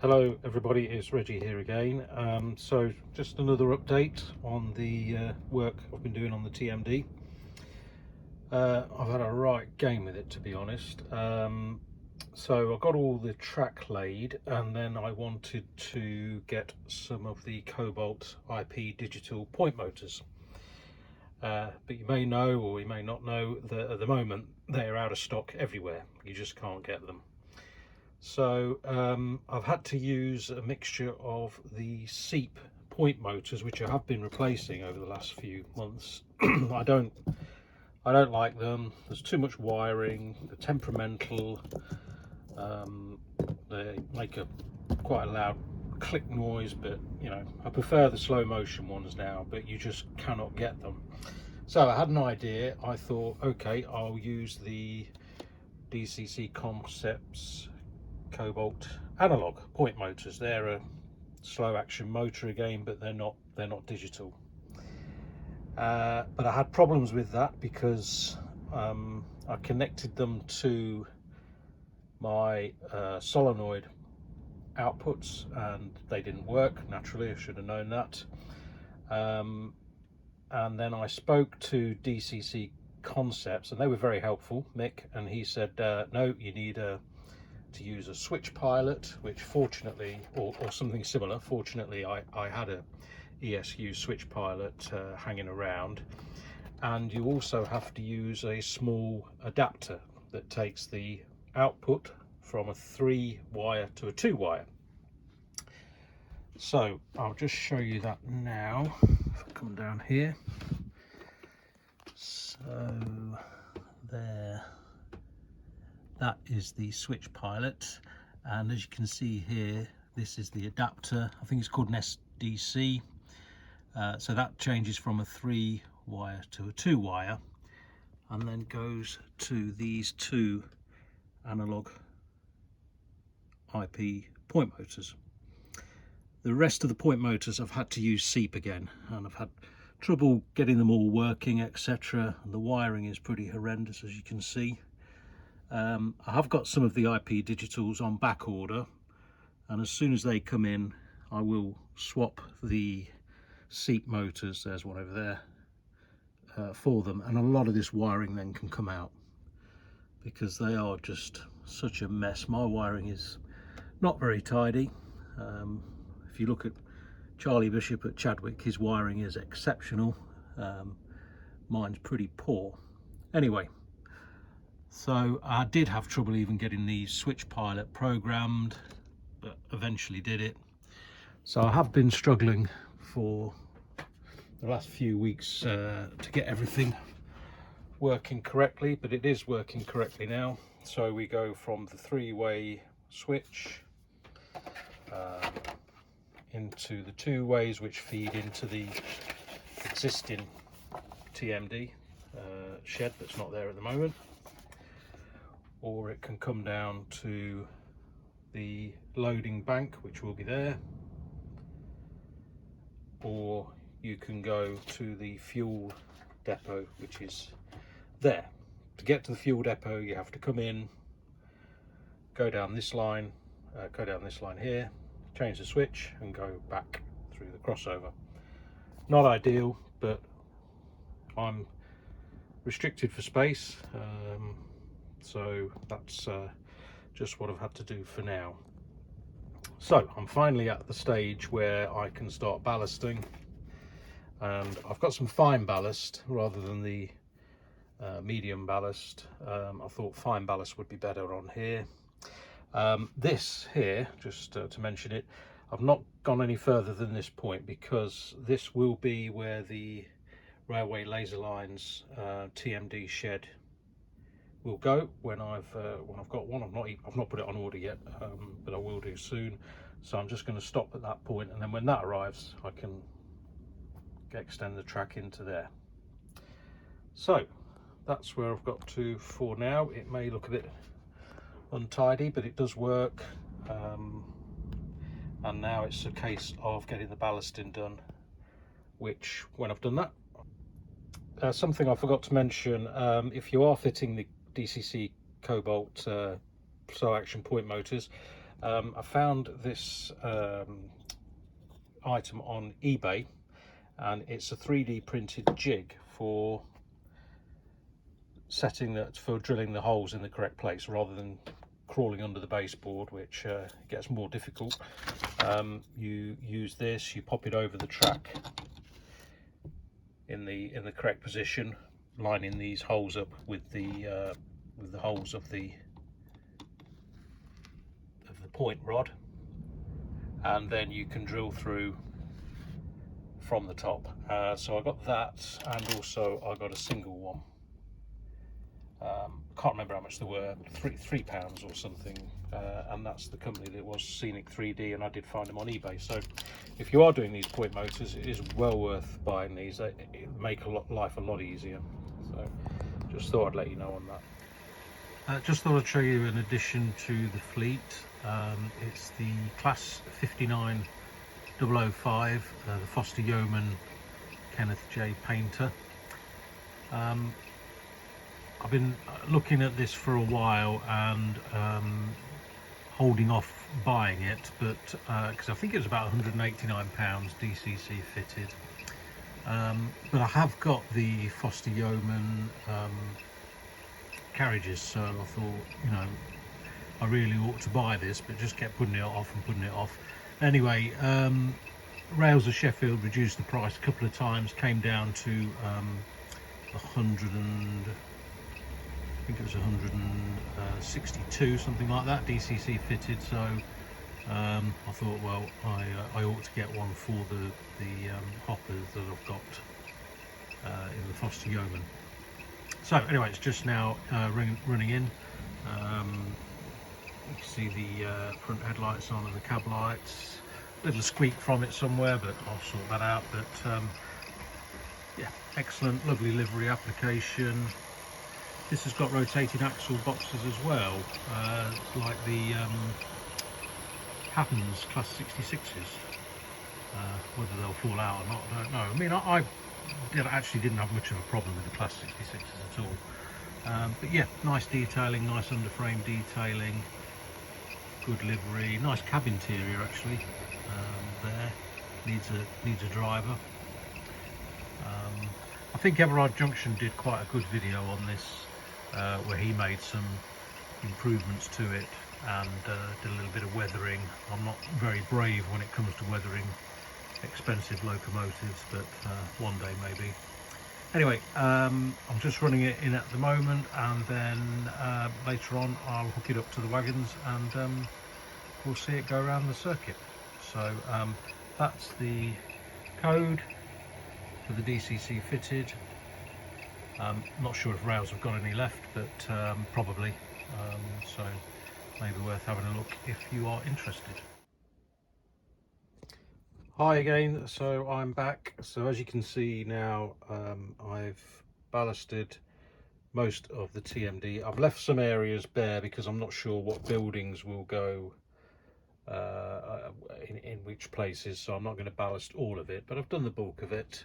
Hello everybody, it's Reggie here again. So just another update on the work I've been doing on the TMD. I've had a right game with it, to be honest. So I got all the track laid, and then I wanted to get some of the Cobalt IP digital point motors. But you may know, or you may not know, that at the moment they're out of stock everywhere. You just can't get them. So I've had to use a mixture of the SEEP point motors, which I have been replacing over the last few months. I don't like them. There's too much wiring. They're temperamental. They make a quite a loud click noise, but you know, I prefer the slow motion ones now, but you just cannot get them. So I had an idea. I thought, okay, I'll use the DCC Concepts Cobalt analog point motors. They're a slow action motor again, but they're not digital. But I had problems with that because I connected them to my solenoid outputs and they didn't work. Naturally, I should have known that. And then I spoke to DCC Concepts and they were very helpful, Mick, and he said no, you need to use a switch pilot, which fortunately, or something similar. Fortunately, I had a ESU switch pilot hanging around, and you also have to use a small adapter that takes the output from a 3-wire to a 2-wire. So I'll just show you that now. If I come down here, so there. That is the switch pilot, and as you can see here, this is the adapter. I think it's called an SDC. So that changes from a 3-wire to a 2-wire and then goes to these two analog IP point motors. The rest of the point motors I've had to use SEEP again, and I've had trouble getting them all working, etc. And the wiring is pretty horrendous, as you can see. I have got some of the IP digitals on back order, and as soon as they come in I will swap the SEEP motors, there's one over there, for them, and a lot of this wiring then can come out because they are just such a mess. My wiring is not very tidy. If you look at Charlie Bishop at Chadwick, his wiring is exceptional. Mine's pretty poor. Anyway, so I did have trouble even getting the switch pilot programmed, but eventually did it. So I have been struggling for the last few weeks to get everything working correctly, but it is working correctly now. So we go from the 3-way switch into the 2 ways, which feed into the existing TMD shed that's not there at the moment. Or it can come down to the loading bank, which will be there, or you can go to the fuel depot, which is there. To get to the fuel depot you have to come in, go down this line here, change the switch and go back through the crossover. Not ideal, but I'm restricted for space, so that's just what I've had to do for now. So I'm finally at the stage where I can start ballasting, and I've got some fine ballast rather than the medium ballast. I thought fine ballast would be better on here. This here, just to mention it, I've not gone any further than this point because this will be where the Railway Laser Lines TMD shed will go when I've got one. I've not put it on order yet, but I will do soon. So I'm just going to stop at that point, and then when that arrives I can extend the track into there. So that's where I've got to for now. It may look a bit untidy, but it does work, and now it's a case of getting the ballasting done, which when I've done that, something I forgot to mention, if you are fitting the DCC Cobalt slow action point motors, I found this item on eBay, and it's a 3D printed jig for for drilling the holes in the correct place rather than crawling under the baseboard, which gets more difficult. You use this, you pop it over the track in the correct position, lining these holes up with the holes of the point rod, and then you can drill through from the top. So I got that, and also I got a single one. Can't remember how much they were, £3 or something, and that's the company that was Scenic 3D, and I did find them on eBay. So if you are doing these point motors, it is well worth buying these. They make life a lot easier. So just thought I'd let you know on that. Just thought I'd show you an addition to the fleet. It's the Class 59005, the Foster Yeoman Kenneth J Painter. I've been looking at this for a while and holding off buying it, but because I think it was about £189 DCC fitted. But I have got the Foster Yeoman carriages, so I thought, you know, I really ought to buy this, but just kept putting it off and putting it off. Anyway, Rails of Sheffield reduced the price a couple of times, came down to 100 and I think it was 162, something like that, DCC fitted. So I thought, well, I ought to get one for the hoppers that I've got in the Foster Yeoman. So anyway, it's just now running in. You can see the front headlights on and the cab lights. Little squeak from it somewhere, but I'll sort that out. But yeah, excellent, lovely livery application. This has got rotating axle boxes as well, like the Happens Class 66s. Whether they'll fall out or not, I don't know. I mean, I actually didn't have much of a problem with the Class 66s at all. But yeah, nice detailing, nice underframe detailing, good livery, nice cab interior actually. There needs a driver. I think Everard Junction did quite a good video on this, where he made some improvements to it and did a little bit of weathering. I'm not very brave when it comes to weathering expensive locomotives, but one day maybe. Anyway, I'm just running it in at the moment, and then later on I'll hook it up to the wagons and we'll see it go around the circuit. So that's the code for the DCC fitted. Not sure if Rails have got any left, but probably. So maybe worth having a look if you are interested. Hi again, so I'm back. So as you can see now, I've ballasted most of the TMD. I've left some areas bare because I'm not sure what buildings will go in which places, so I'm not going to ballast all of it, but I've done the bulk of it.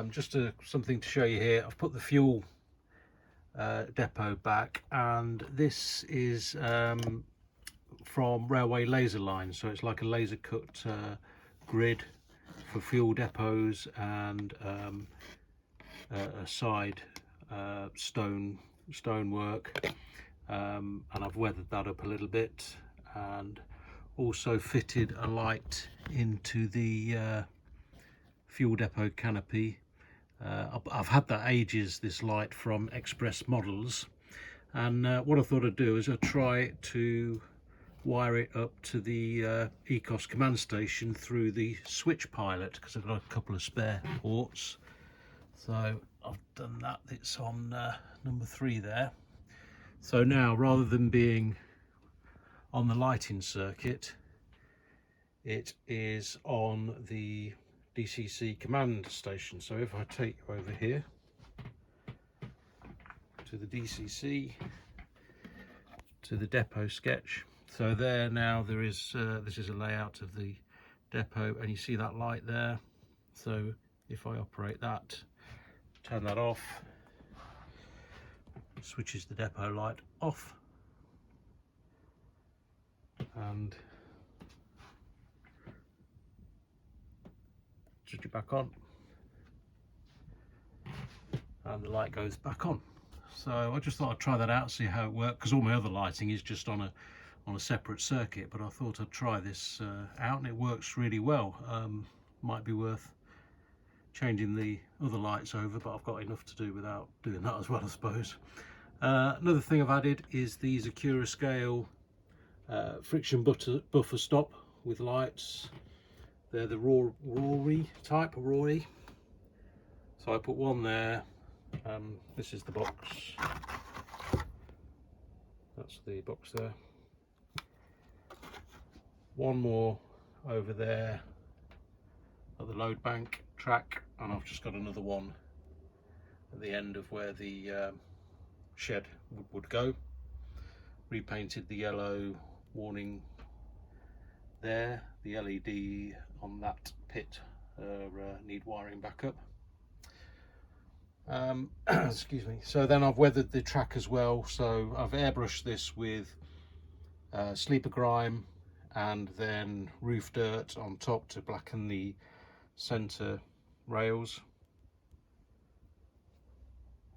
Just something to show you here. I've put the fuel depot back, and this is from railway laser lines, so it's like a laser cut grid for fuel depots, and a side stonework, and I've weathered that up a little bit, and also fitted a light into the fuel depot canopy. I've had that ages, this light from Express Models, and what I thought I'd do is I'd try to wire it up to the ECOS command station through the switch pilot, because I've got a couple of spare ports. So I've done that. It's on number 3 there. So now, rather than being on the lighting circuit, it is on the DCC command station. So if I take you over here to the DCC, to the depot sketch, so there now there is this is a layout of the depot, and you see that light there. So if I operate that, turn that off, switches the depot light off, and switch it back on, and the light goes back on. So I just thought I'd try that out, see how it worked, because all my other lighting is just on a separate circuit, but I thought I'd try this out, and it works really well. Might be worth changing the other lights over, but I've got enough to do without doing that as well, I suppose. Another thing I've added is these Acura Scale friction buffer stop with lights. They're the Rory type, Rory. So I put one there. This is the box. That's the box there. One more over there at the load bank track, and I've just got another one at the end of where the shed would go. Repainted the yellow warning there. The LED on that pit need wiring back up. Excuse me. So then I've weathered the track as well, so I've airbrushed this with sleeper grime and then roof dirt on top to blacken the center rails,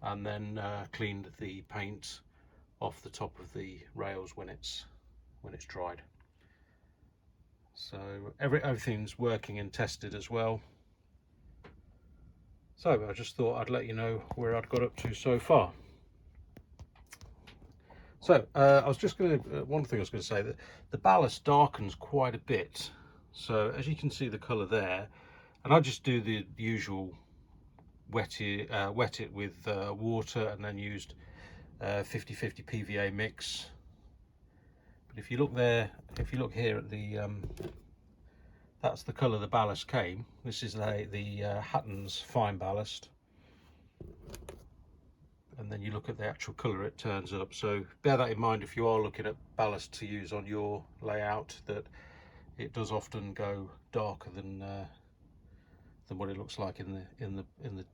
and then cleaned the paint off the top of the rails when it's dried. So everything's working and tested as well. So I just thought I'd let you know where I'd got up to so far. So I was just going to, one thing I was going to say, that the ballast darkens quite a bit. So as you can see the colour there, and I just do the usual wet it with water, and then used 50-50 PVA mix. But if you look there, if you look here at the that's the colour the ballast came. This is the Hatton's fine ballast, and then you look at the actual colour it turns up. So bear that in mind if you are looking at ballast to use on your layout, that it does often go darker than what it looks like in the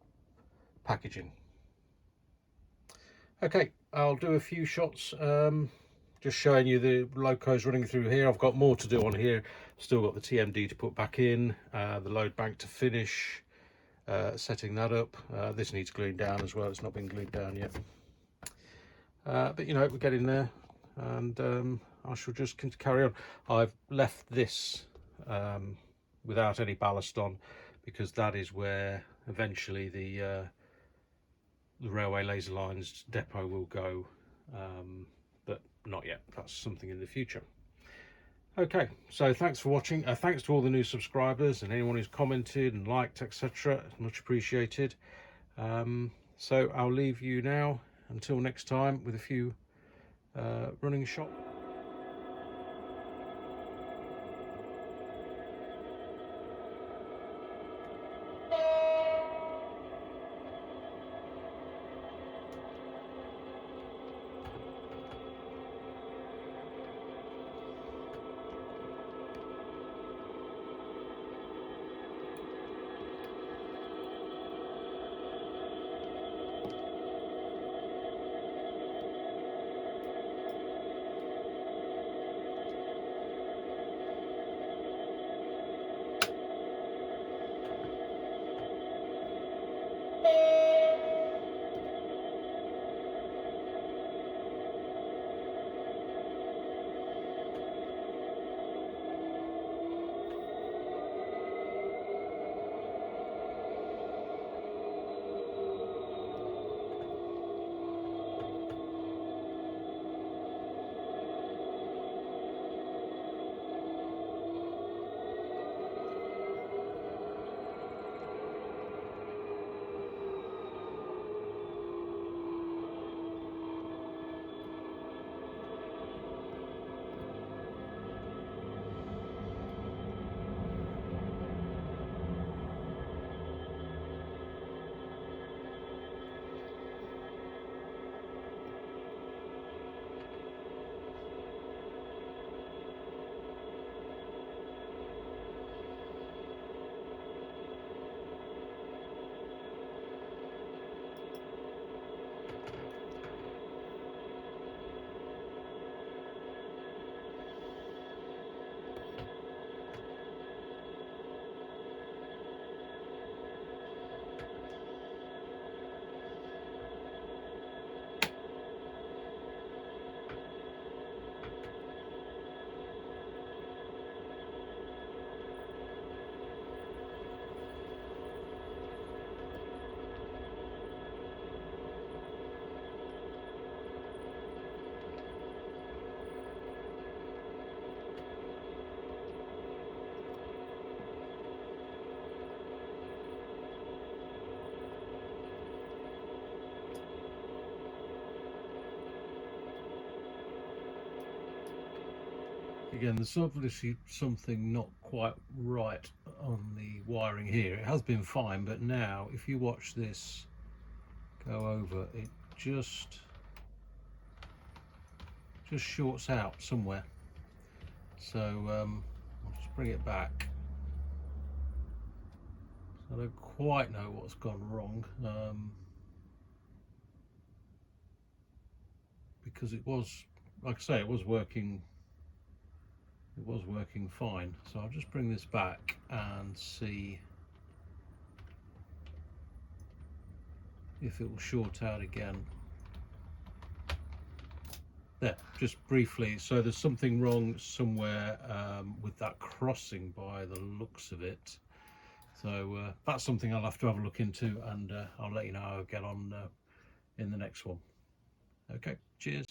packaging. Okay, I'll do a few shots just showing you the locos running through here. I've got more to do on here. Still got the TMD to put back in, the load bank to finish, setting that up. This needs gluing down as well. It's not been glued down yet, but you know, we're getting there, and I shall just carry on. I've left this without any ballast on, because that is where eventually the railway laser lines depot will go, but not yet. That's something in the future. Okay, so thanks for watching. Thanks to all the new subscribers and anyone who's commented and liked, etc. Much appreciated. So I'll leave you now until next time with a few running shots. Again, there's obviously something not quite right on the wiring here. It has been fine, but now if you watch this go over, it just shorts out somewhere. So I'll just bring it back. I don't quite know what's gone wrong, because it was, like I say, it was working fine. So I'll just bring this back and see if it will short out again. There, just briefly. So there's something wrong somewhere with that crossing by the looks of it. So that's something I'll have to have a look into, and I'll let you know how I get on in the next one. Okay, cheers.